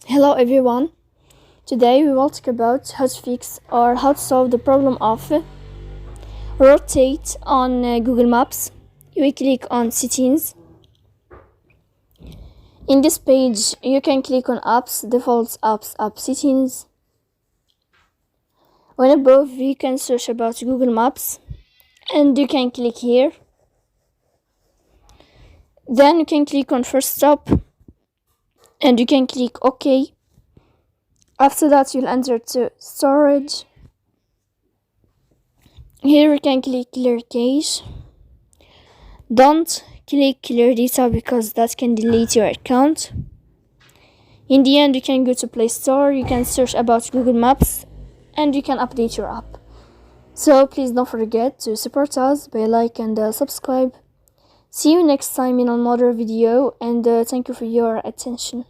Hello everyone. Today we will talk about how to fix or how to solve the problem of rotate on Google Maps. We click on settings. In this page you can click on apps, defaults, apps, app settings. When above you can search about Google Maps and you can click here. Then you can click on first stop and you can click OK. After that you'll enter to storage. Here you can click clear cache. Don't click clear data because that can delete your account. In the end you can go to Play Store, you can search about Google Maps and you can update your app. So please don't forget to support us by like and subscribe. See you next time in another video and thank you for your attention.